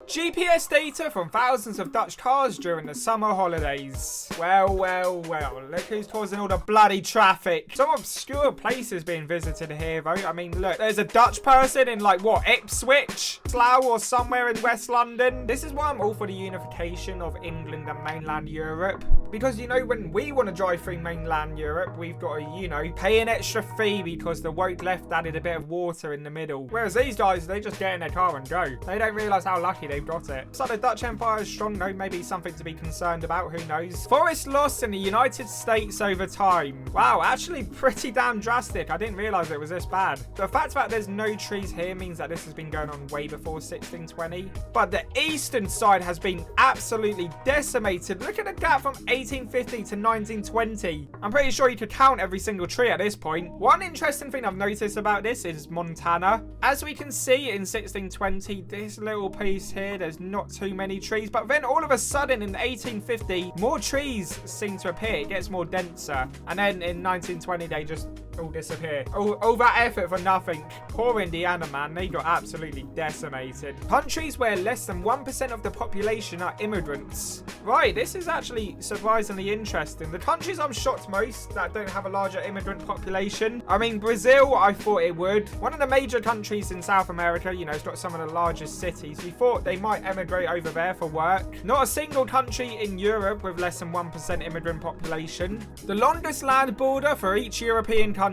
GPS data from thousands of Dutch cars during the summer holidays. Well, look who's causing all the bloody traffic. Some obscure places being visited here, though. I mean, look, there's a Dutch person in, like, what, Ipswich? Slough or somewhere in West London? This is why I'm all for the unification of England and mainland Europe. Because, you know, when we want to drive through mainland Europe, we've got to, you know, pay an extra fee because the woke left added a bit of water in the middle. Whereas these guys, they just get in their car and go. They don't realise how lucky they've got it. So the Dutch Empire is strong, though, maybe something to be concerned about, who knows. Forest loss in the United States over time. Wow, actually pretty damn drastic. I didn't realise it was this bad. The fact that there's no trees here means that this has been going on way before 1620. But the eastern side has been absolutely decimated. Look at the gap from 1850 to 1920. I'm pretty sure you could count every single tree at this point. One interesting thing I've noticed about this is Montana. As we can see in 1620, this little piece here, there's not too many trees, but then all of a sudden in 1850, more trees seem to appear. It gets more denser. And then in 1920, they just all disappear. All that effort for nothing. Poor Indiana, man. They got absolutely decimated. Countries where less than 1% of the population are immigrants. Right, this is actually surprisingly interesting. The countries I'm shocked most that don't have a larger immigrant population. I mean, Brazil, I thought it would. One of the major countries in South America, you know, it's got some of the largest cities. We thought they might emigrate over there for work. Not a single country in Europe with less than 1% immigrant population. The longest land border for each European country.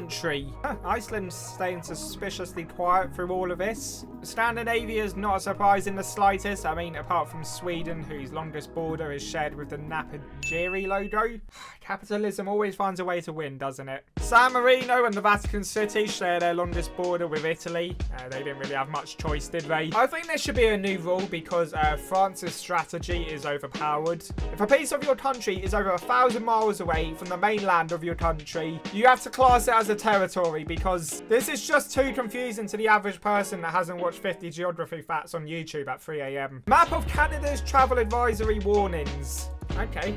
Iceland's staying suspiciously quiet through all of this. Scandinavia is not a surprise in the slightest. I mean, apart from Sweden, whose longest border is shared with the Napagiri logo. Capitalism always finds a way to win, doesn't it? San Marino and the Vatican City share their longest border with Italy. They didn't really have much choice, did they? I think there should be a new rule because France's strategy is overpowered. If a piece of your country is over 1,000 miles away from the mainland of your country, you have to class it as a territory because this is just too confusing to the average person that hasn't watched 50 geography facts on YouTube at 3 AM. Map of Canada's travel advisory warnings. Okay.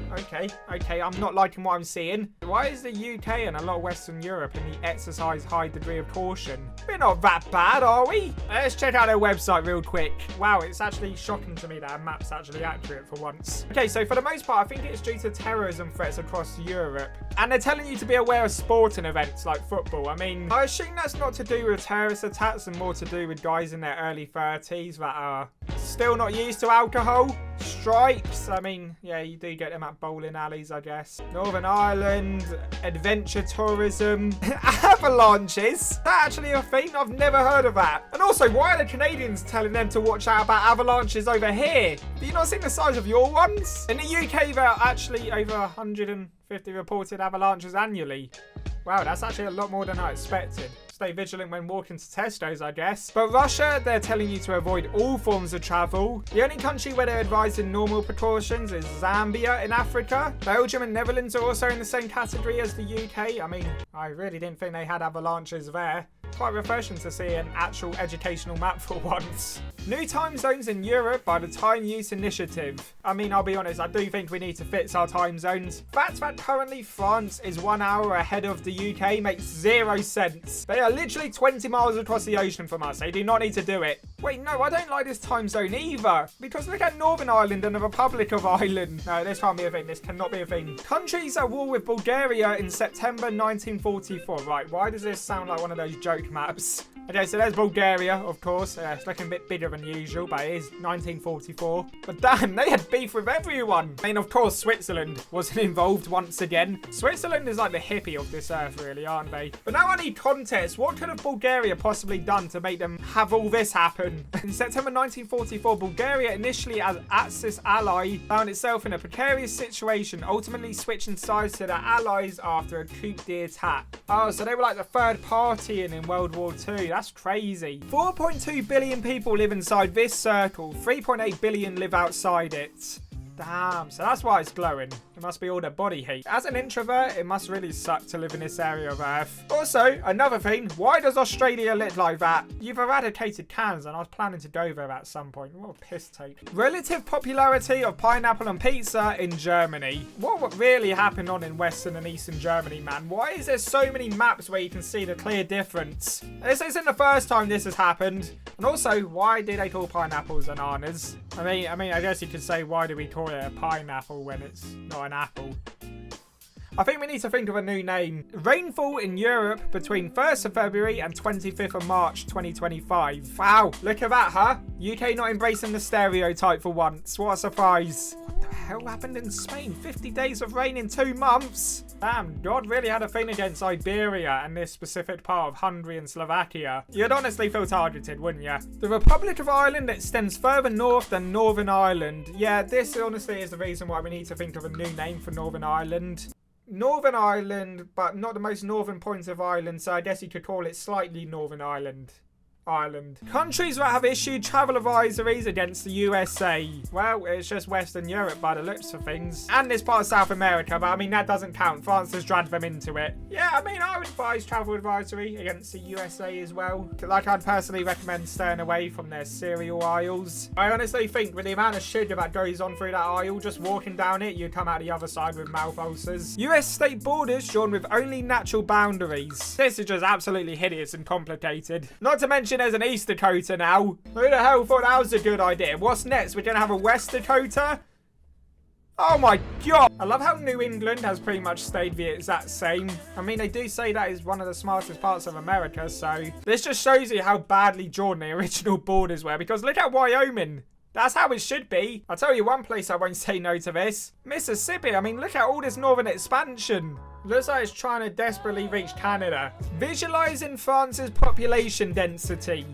I'm not liking what I'm seeing. Why is the UK and a lot of Western Europe in the exercise high degree of caution? We're not that bad, are we? Let's check out their website real quick. Wow, it's actually shocking to me that a map's actually accurate for once. Okay, so for the most part, I think it's due to terrorism threats across Europe. And they're telling you to be aware of sporting events like football. I mean, I assume that's not to do with terrorist attacks and more to do with guys in their early 30s that are still not used to alcohol. Stripes, I mean, yeah, you do get them at bowling alleys, I guess. Northern Ireland, adventure tourism, avalanches. Is that actually a thing? I've never heard of that. And also, why are the Canadians telling them to watch out about avalanches over here? Do you not see the size of your ones? In the UK, there are actually over 150 reported avalanches annually. Wow, that's actually a lot more than I expected. Stay vigilant when walking to Tesco's, I guess. But Russia, they're telling you to avoid all forms of travel. The only country where they're advising normal precautions is Zambia in Africa. Belgium and Netherlands are also in the same category as the UK. I mean, I really didn't think they had avalanches there. Quite refreshing to see an actual educational map for once. New time zones in Europe by the Time Use Initiative. I mean, I'll be honest, I do think we need to fix our time zones. The fact that currently France is 1 hour ahead of the UK makes zero sense. They are literally 20 miles across the ocean from us. They do not need to do it. Wait, no, I don't like this time zone either. Because look at Northern Ireland and the Republic of Ireland. No, this can't be a thing. This cannot be a thing. Countries at war with Bulgaria in September 1944. Right, why does this sound like one of those joke maps? Okay, so there's Bulgaria, of course. It's looking a bit bigger than usual, but it is 1944. But damn, they had beef with everyone. I mean, of course, Switzerland wasn't involved once again. Switzerland is like the hippie of this earth, really, aren't they? But now I need context. What could have Bulgaria possibly done to make them have all this happen? In September 1944, Bulgaria, initially as Axis ally, found itself in a precarious situation, ultimately switching sides to the Allies after a coup d'etat. Oh, so they were like the third party in World War II. That's crazy. 4.2 billion people live inside this circle. 3.8 billion live outside it. Damn, so that's why it's glowing. It must be all the body heat. As an introvert, it must really suck to live in this area of Earth. Also, another thing, why does Australia look like that? You've eradicated cans, and I was planning to go there at some point. What a piss take. Relative popularity of pineapple on pizza in Germany. What really happened on in Western and Eastern Germany, man? Why is there so many maps where you can see the clear difference? This isn't the first time this has happened. And also, why do they call pineapples bananas? I mean, I guess you could say, why do we call it a pineapple when it's not an apple? I think we need to think of a new name. Rainfall in Europe between 1st of February and 25th of March 2025. Wow, look at that, huh? UK not embracing the stereotype for once. What a surprise. What the hell happened in Spain? 50 days of rain in 2 months? Damn, God really had a thing against Iberia and this specific part of Hungary and Slovakia. You'd honestly feel targeted, wouldn't you? The Republic of Ireland extends further north than Northern Ireland. Yeah, this honestly is the reason why we need to think of a new name for Northern Ireland. Northern Ireland, but not the most northern point of Ireland, so I guess you could call it slightly Northern Ireland. Countries that have issued travel advisories against the USA. Well, it's just Western Europe by the looks of things. And this part of South America, but I mean, that doesn't count. France has dragged them into it. Yeah, I mean, I would advise travel advisory against the USA as well. Like, I'd personally recommend staying away from their cereal aisles. I honestly think with the amount of sugar that goes on through that aisle, just walking down it, you come out the other side with mouth ulcers. US state borders drawn with only natural boundaries. This is just absolutely hideous and complicated. Not to mention there's an East Dakota now. Who the hell thought that was a good idea? What's next? We're gonna have a West Dakota? Oh my god. I love how New England has pretty much stayed the exact same. I mean, they do say that is one of the smartest parts of America, so this just shows you how badly drawn the original borders were, because look at Wyoming. That's how it should be. I'll tell you one place I won't say no to this. Mississippi. I mean, look at all this northern expansion. Looks like it's trying to desperately reach Canada. Visualizing France's population density.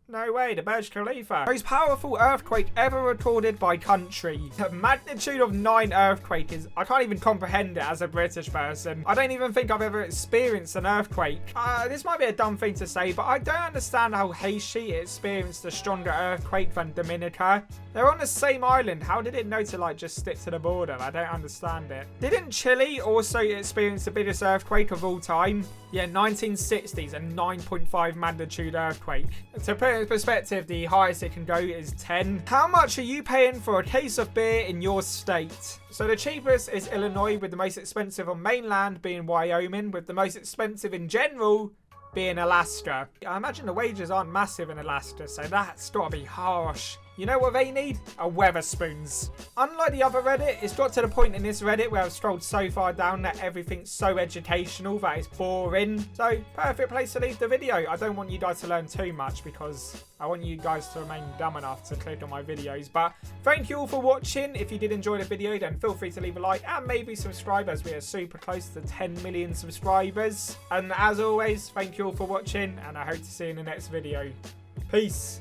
No way, the Burj Khalifa. Most powerful earthquake ever recorded by country. The magnitude of 9 earthquake is... I can't even comprehend it as a British person. I don't even think I've ever experienced an earthquake. This might be a dumb thing to say, but I don't understand how Haiti experienced a stronger earthquake than Dominica. They're on the same island. How did it know to, like, just stick to the border? I don't understand it. Didn't Chile also experience the biggest earthquake of all time? Yeah, 1960s, a 9.5 magnitude earthquake. To put it in perspective, the highest it can go is 10. How much are you paying for a case of beer in your state? So the cheapest is Illinois, with the most expensive on mainland being Wyoming, with the most expensive in general being Alaska. I imagine the wages aren't massive in Alaska, so that's gotta be harsh. You know what they need? A Weatherspoons. Unlike the other Reddit, it's got to the point in this Reddit where I've scrolled so far down that everything's so educational that it's boring. So, perfect place to leave the video. I don't want you guys to learn too much because I want you guys to remain dumb enough to click on my videos. But thank you all for watching. If you did enjoy the video, then feel free to leave a like and maybe subscribe, as we are super close to 10 million subscribers. And as always, thank you all for watching, and I hope to see you in the next video. Peace.